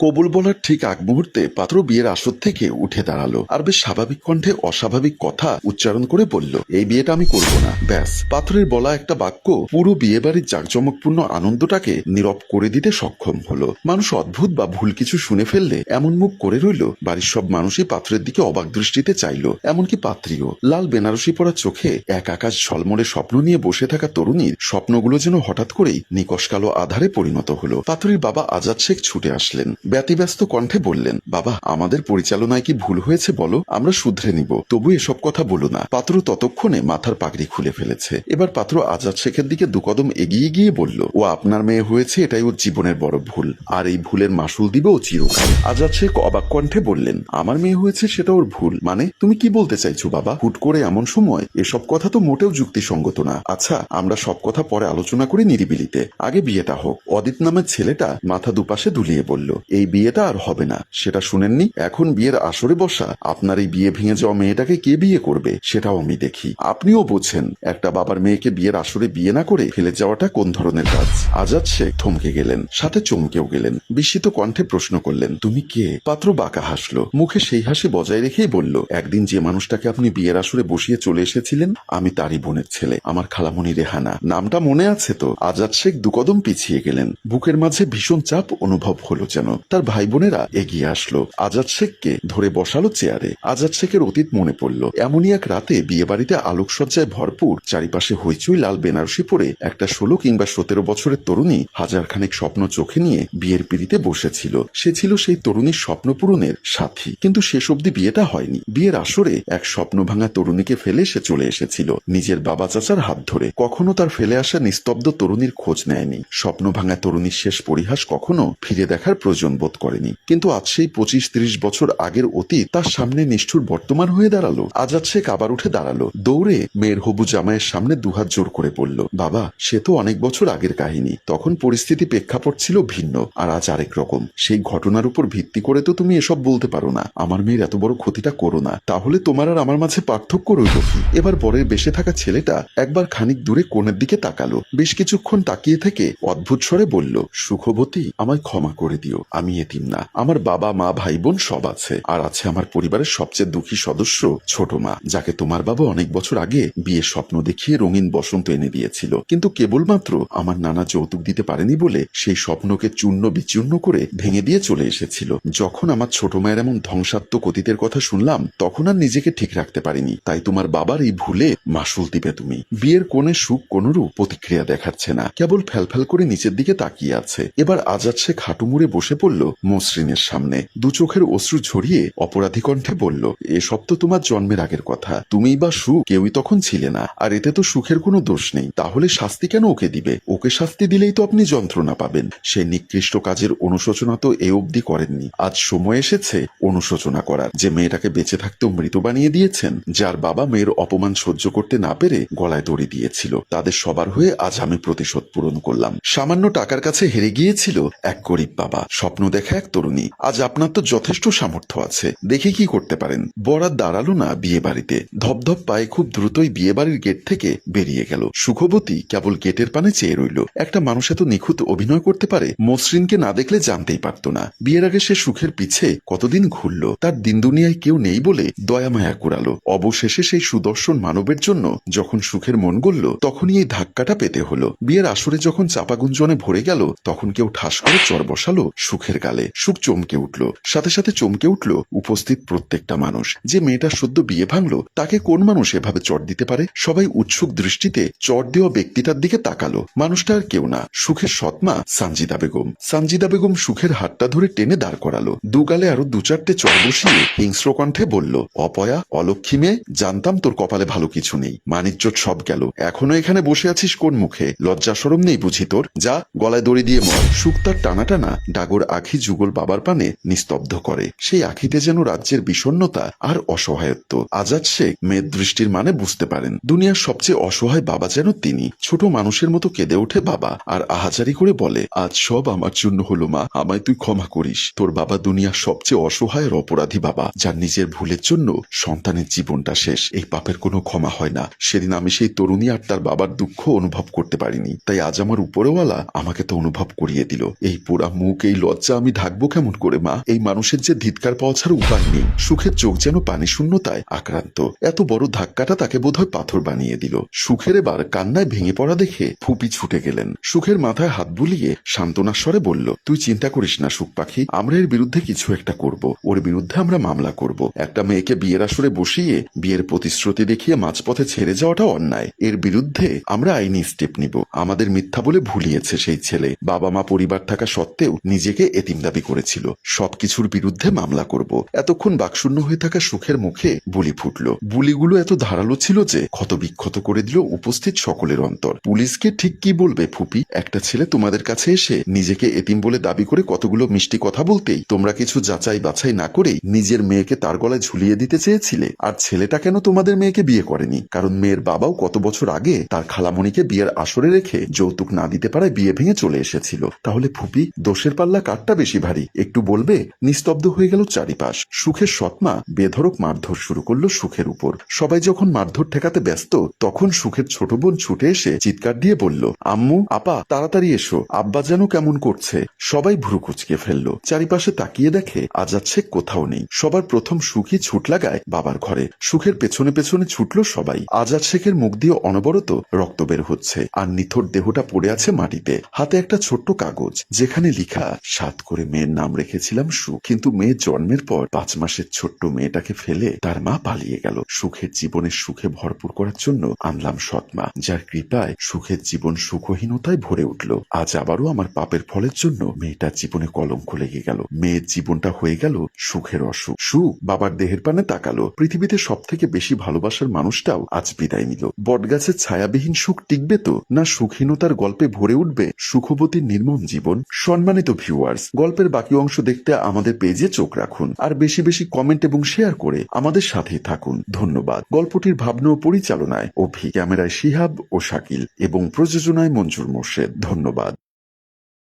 কবুল বলার ঠিক আগ মুহূর্তে পাত্র বিয়ের আসর থেকে উঠে দাঁড়ালো আর বেশ স্বাভাবিক কণ্ঠে অস্বাভাবিক কথা উচ্চারণ করে বলল, এই বিয়েটা আমি করব না। ব্যাস, পাত্রের বলা একটা বাক্য পুরো বিয়ে বাড়ির জাঁকজমকপূর্ণ আনন্দটাকে নীরব করে দিতে সক্ষম হলো। মানুষ অদ্ভুত বা ভুল কিছু শুনে ফেললে এমন মুখ করে রইল, বাড়ির সব মানুষই পাত্রের দিকে অবাক দৃষ্টিতে চাইল, এমনকি পাত্রীও। লাল বেনারসি পরা চোখে এক আকাশ ঝলমলে স্বপ্ন নিয়ে বসে থাকা তরুণীর স্বপ্নগুলো যেন হঠাৎ করেই নিকশ কালো আধারে পরিণত হলো। পাত্রীর বাবা আজাদ শেখ ছুটে আসলেন, ব্যতিব্যস্ত কণ্ঠে বললেন, বাবা, আমাদের পরিচালনায় কি ভুল হয়েছে বলো, আমরা শুধরে নিব, তবু এসব কথা বলো না। পাত্র ততক্ষণে মাথার পাগড়ি খুলে ফেলেছে। এবার পাত্র আজাদ শেখের দিকে দুকদম এগিয়ে গিয়ে বলল, ও আপনার মেয়ে হয়েছে, এটাই ওর জীবনের বড় ভুল, আর এই ভুলের মাসুল দিবে ও চিরকাল। আজাদ শেখ অবাক কণ্ঠে বললেন, আমার মেয়ে হয়েছে সেটা ওর ভুল মানে? তুমি কি বলতে চাইছো বাবা? হুট করে এমন সময় এসব কথা তো মোটেও যুক্তিসঙ্গত না। আচ্ছা, আমরা সব কথা পরে আলোচনা করি নিরিবিলিতে, আগে বিয়েটা হোক। অদিত নামের ছেলেটা মাথা দুপাশে দুলিয়ে বলল, এই বিয়েটা আর হবে না। সেটা শুনেননি? এখন বিয়ের আসরে বসা আপনার এই বিয়ে ভেঙে যাওয়া মেয়েটাকে কে বিয়ে করবে সেটাও আমি দেখি। আপনিও বোঝেন একটা বাবার মেয়েকে বিয়ের আসরে বিয়ে না করে ফেলে যাওয়াটা কোন ধরনের কাজ। আজাদ শেখ থমকে গেলেন, সাথে চমকেও গেলেন। বিস্মিত কণ্ঠে প্রশ্ন করলেন, তুমি কে? পাত্র বাঁকা হাসলো, মুখে সেই হাসি বজায় রেখেই বলল, একদিন যে মানুষটাকে আপনি বিয়ের আসরে বসিয়ে চলে এসেছিলেন, আমি তারই বোনের ছেলে, আমার খালামণি রেহানা। নামটা মনে আছে তো? আজাদ শেখ দুকদম পিছিয়ে গেলেন। বুকের মাঝে ভীষণ চাপ অনুভব হলো যেন। তার ভাই বোনেরা এগিয়ে আসলো, আজাদ শেখকে ধরে বসালো চেয়ারে। আজাদ শেখের অতীত মনে পড়ল। এমনই এক রাতে বিয়ে বাড়িতে আলোকসজ্জায় ভরপুর, চারিপাশে হইচই, লাল বেনারসি পরে একটা 16 কিংবা 17 বছরের তরুণী হাজারখানেক স্বপ্ন চোখে নিয়ে বিয়ের পিড়িতে বসেছিল। সে ছিল সেই তরুণীর স্বপ্ন পূরণের সাথী, কিন্তু শেষ অবধি বিয়েটা হয়নি। বিয়ের আসরে এক স্বপ্ন ভাঙা তরুণীকে ফেলে সে চলে এসেছিল নিজের বাবা চাচার হাত ধরে। কখনো তার ফেলে আসা নিস্তব্ধ তরুণীর খোঁজ নেয়নি। স্বপ্ন ভাঙা তরুণীর শেষ পরিহাস কখনো ফিরে দেখার প্রয়োজন বোধ করেনি। কিন্তু আজ সেই 25-30 বছর আগের অতীত তার সামনে নিষ্ঠুর বর্তমান হয়ে দাঁড়ালো। আজাদ শেখ আবার উঠে দাঁড়ালো, দৌড়ে মেয়ের হবু জামাইয়ের সামনে দুহাত জোর করে পড়ল, বাবা, সে তো অনেক বছর আগের কাহিনী। তখন পরিস্থিতি প্রেক্ষাপট ছিল ভিন্ন, আর আজ আরেক রকম। সেই ঘটনার উপর ভিত্তি করে তো তুমি এসব বলতে পারো না। আমার মেয়ের এত বড় ক্ষতিটা করো না, তাহলে তোমার আর আমার মাঝে পার্থক্য রইল কি? এবার বরের বেশে থাকা ছেলেটা একবার খানিক দূরে কোণের দিকে তাকালো, বেশ কিছুক্ষণ তাকিয়ে থেকে অদ্ভুত স্বরে বলল, সুখবতী, আমায় ক্ষমা করে দিও, আমি এতিম না। আমার বাবা মা ভাই বোন সব আছে, আর আছে আমার পরিবারের সবচেয়ে দুঃখী সদস্য ছোট মা, যাকে তোমার বাবা অনেক বছর আগে বিয়ের স্বপ্ন দেখিয়ে রঙিন বসন্ত এনে দিয়েছিল। কিন্তু কেবলমাত্র আমার নানা যৌতুক দিতে পারেনি বলে সেই স্বপ্নকে চূর্ণ বিচূর্ণ করে ভেঙে দিয়ে চলে এসেছিল। যখন আমার ছোট মায়ের এমন ধ্বংসাত্মক অতীতের কথা শুনলাম, তখন আর নিজেকে ঠিক রাখতে পারিনি। তাই তোমার বাবার এই ভুলে মাসুল দিবে তুমি। বিয়ের কোণে সুখ কোনরূপ প্রতিক্রিয়া দেখাচ্ছে না, কেবল ফ্যালফ্যাল করে নিচের দিকে তাকিয়ে আছে। এবার আজাদ শেখ হাঁটু মুড়ে বসে পড়ল মসৃণের সামনে, দু চোখের অশ্রু ঝরিয়ে অপরাধী কণ্ঠে বলল, এসব তো তোমার জন্মের আগের কথা। তুমিই বা সুখ কেউই তখন ছিলে না, আর এতে তো সুখের কোনো দোষ নেই। তাহলে শাস্তি কেন ওকে দিবে? ওকে শাস্তি দিলেই তো আপনি যন্ত্রণা পাবেন। সেই নিকৃষ্ট কাজের অনুশোচনা তো এ অবধি করেননি। আজ সময় এসেছে অনুশোচনা করার। যে মেয়েটাকে বেঁচে থাকতেও মৃত বানিয়ে দিয়েছেন, যার বাবা মেয়ের অপমান সহ্য করতে না পেরে গলায় দড়ি দিয়েছিল, তাদের সবার হয়ে আজ আমি প্রতিশোধ পূরণ করলাম। সামান্য টাকার কাছে হেরে গিয়েছিল এক গরিব বাবা, স্বপ্ন দেখা এক তরুণী। আজ আপনার তো যথেষ্ট সামর্থ্য আছে, দেখে কি করতে পারেন। বরাত দাঁড়ালো না বিয়ে বাড়িতে। ধপধপ পায়ে খুব দ্রুতই বিয়ে বাড়ির গেট থেকে বেরিয়ে গেল। সুখবতী কেবল গেটের পানে চেয়ে রইল। একটা মানুষ এত নিখুঁত অভিনয় করতে পারে, মসৃণকে না দেখলে জানতেই পারত না। বিয়ের আগে সে সুখের পিছে কতদিন ঘুরল, তার দিন দুনিয়ায় কেউ নেই বলে দয়া মায়া কুড়ালো। অবশেষে সেই সুদর্শন মানবের জন্য যখন সুখের মন গড়ল, তখনই এই ধাক্কাটা পেতে হলো। বিয়ের আসরে যখন চাপা গুঞ্জনে ভরে গেল, তখন কেউ ঠাস করে চর বসালো সুখের গালে। সুখ চমকে উঠল, সাথে সাথে চমকে উঠল উপস্থিত প্রত্যেকটা মানুষ। যে মেয়েটা সদ্য বিয়ে ভাঙলো, তাকে কোন মানুষ এভাবে চট দিতে পারে? সবাই উৎসুক দৃষ্টিতে চট দেওয়া ব্যক্তিটার দিকে তাকালো। মানুষটা আর কেউ না, সুখের সৎমা সানজিদা বেগম। সানজিদা বেগম সুখের হাতটা ধরে টেনে দাঁড় করালো, দুগালে আরো দু চারটে চর বসিয়ে হিংস্র কণ্ঠে বলল, অপয়া, অলক্ষী মেয়ে, জানতাম তোর কপালে ভালো কিছু নেই। মানিজ্জত সব গেল, এখনো এখানে বসে আছিস কোন মুখে? লজ্জা শরম নেই বুঝি তোর? যা, গলায় দড়ি দিয়ে মর। সুখ তার টানা টানা ডাগর আখি যুগল বাবার পানে নিস্তব্ধ করে। সেই আখিতে যেন রাজ্যের বিষণ্ণতা আর অসহায়ত্ব। আজাদ শেখ মেয়ের দৃষ্টির মানে বুঝতে পারেন। দুনিয়ার সবচেয়ে অসহায় বাবা যেন তিনি। ছোট মানুষের মতো কেঁদে ওঠে বাবা, আর আহাজারি করে বলে, আজ সব আমার জন্য হলো মা, আমায় তুই ক্ষমা করিস। তোর বাবা দুনিয়ার সবচেয়ে অসহায় আর অপরাধী বাবা, যার নিজের ভুলের জন্য সন্তানের জীবনটা শেষ। এই পাপের কোনো ক্ষমা হয় না। সেদিন আমি সেই তরুণী আর তার বাবার দুঃখ অনুভব করতে পারিনি, তাই আজ আমার উপরওয়ালা আমাকে তো অনুভব করিয়ে দিল। এই পোড়া মুখ, এই লজ্জা লজ্জা আমি ঢাকবো কেমন করে মা? এই মানুষের যে ধিৎকার পাওয়া ছাড়া উপায় নেই। সুখের চোখ যেন পানি শূন্যতায় আক্রান্ত। এত বড় ধাক্কাটা তাকে বোধহয় পাথর বানিয়ে দিল। সুখের এবার কান্নায় ভেঙে পড়া দেখে ফুপি ছুটে গেলেন। সুখের মাথায় হাত বুলিয়ে সান্ত্বনার স্বরে বলল, তুই চিন্তা করিস না সুখ পাখি, আমরা এর বিরুদ্ধে কিছু একটা করব। ওর বিরুদ্ধে আমরা মামলা করব। একটা মেয়েকে বিয়ের আসরে বসিয়ে বিয়ের প্রতিশ্রুতি দেখিয়ে মাঝপথে ছেড়ে যাওয়াটা অন্যায়। এর বিরুদ্ধে আমরা আইনি স্টেপ নিব। আমাদের মিথ্যা বলে ভুলিয়েছে সেই ছেলে। বাবা মা পরিবার থাকা সত্ত্বেও নিজেকে এতিম দাবি করেছিল। সবকিছুর বিরুদ্ধে মামলা করব। এতক্ষণ বাকশূন্য হয়ে থাকা সুখের মুখে বুলি ফুটল। বুলিগুলো এত ধারালো ছিল যে ক্ষত বিক্ষত করে দিল উপস্থিত সকলের অন্তর। পুলিশকে ঠিক কি বলবে ফুপি? একটা ছেলে তোমাদের কাছে এসে নিজেকে এতিম বলে দাবি করে কতগুলো মিষ্টি কথা বলতেই তোমরা কিছু যাচাই বাছাই না করেই নিজের মেয়েকে তার গলায় ঝুলিয়ে দিতে চেয়েছিলে। আর ছেলেটা কেন তোমাদের মেয়েকে বিয়ে করেনি? কারণ মেয়ের বাবাও কত বছর আগে তার খালামণিকে বিয়ের আসরে রেখে যৌতুক না দিতে পারায় বিয়ে ভেঙে চলে এসেছিল। তাহলে ফুপি, দোষের পাল্লা কারটা বেশি ভারী একটু বলবে? নিস্তব্ধ হয়ে গেল চারিপাশ। সুখের সৎমা বেধড়ক মারধর শুরু করলো সুখের উপর। সবাই যখন মারধর ঠেকাতে ব্যস্ত তখন সুখের ছোট বোন ছুটে এসে চিৎকার দিয়ে বলল, আম্মু, আপা, তাড়াতাড়ি এসো, আব্বা যেন কেমন করছে। সবাই ভ্রু কুচকে ফেললো। চারিপাশে তাকিয়ে দেখে আজাদ শেখ কোথাও নেই। সবার প্রথম সুখী ছুট লাগায় বাবার ঘরে। সুখের পেছনে পেছনে ছুটল সবাই। আজাদ শেখের মুখ দিয়ে অনবরত রক্ত বের হচ্ছে আর নিথর দেহটা পড়ে আছে মাটিতে। হাতে একটা ছোট্ট কাগজ যেখানে লিখা, 7 করে মেয়ের নাম রেখেছিলাম সুখ, কিন্তু মেয়ের জন্মের পর 5 মাসের ছোট্ট মেয়েটাকে ফেলে তার মা পালিয়ে গেল। সুখের জীবনের সুখে ভরপুর করার জন্য আনলাম সৎমা, যার কৃপায় সুখের জীবন সুখহীনতায় ভরে উঠল। আজ আবারও আমার পাপের ফলের জন্য মেয়েটার জীবনে কলঙ্ক লেগে গেল। মেয়ের জীবনটা হয়ে গেল সুখের অসুখ। সুখ বাবার দেহের পানে তাকালো। পৃথিবীতে সব থেকে বেশি ভালোবাসার মানুষটাও আজ বিদায় নিল। বটগাছের ছায়াবিহীন সুখ টিকবে তো, না সুখহীনতার গল্পে ভরে উঠবে সুখবতীর নির্মম জীবন? সম্মানিত ভিউয়ার্স, গল্পের বাকি অংশ দেখতে আমাদের পেজে চোখ রাখুন আর বেশি বেশি কমেন্ট এবং শেয়ার করে আমাদের সাথেই থাকুন। ধন্যবাদ। গল্পটির ভাবনা ও পরিচালনায় অভি, ক্যামেরায় শিহাব ও শাকিল এবং প্রযোজনায় মঞ্জুর মোর্শেদ। ধন্যবাদ।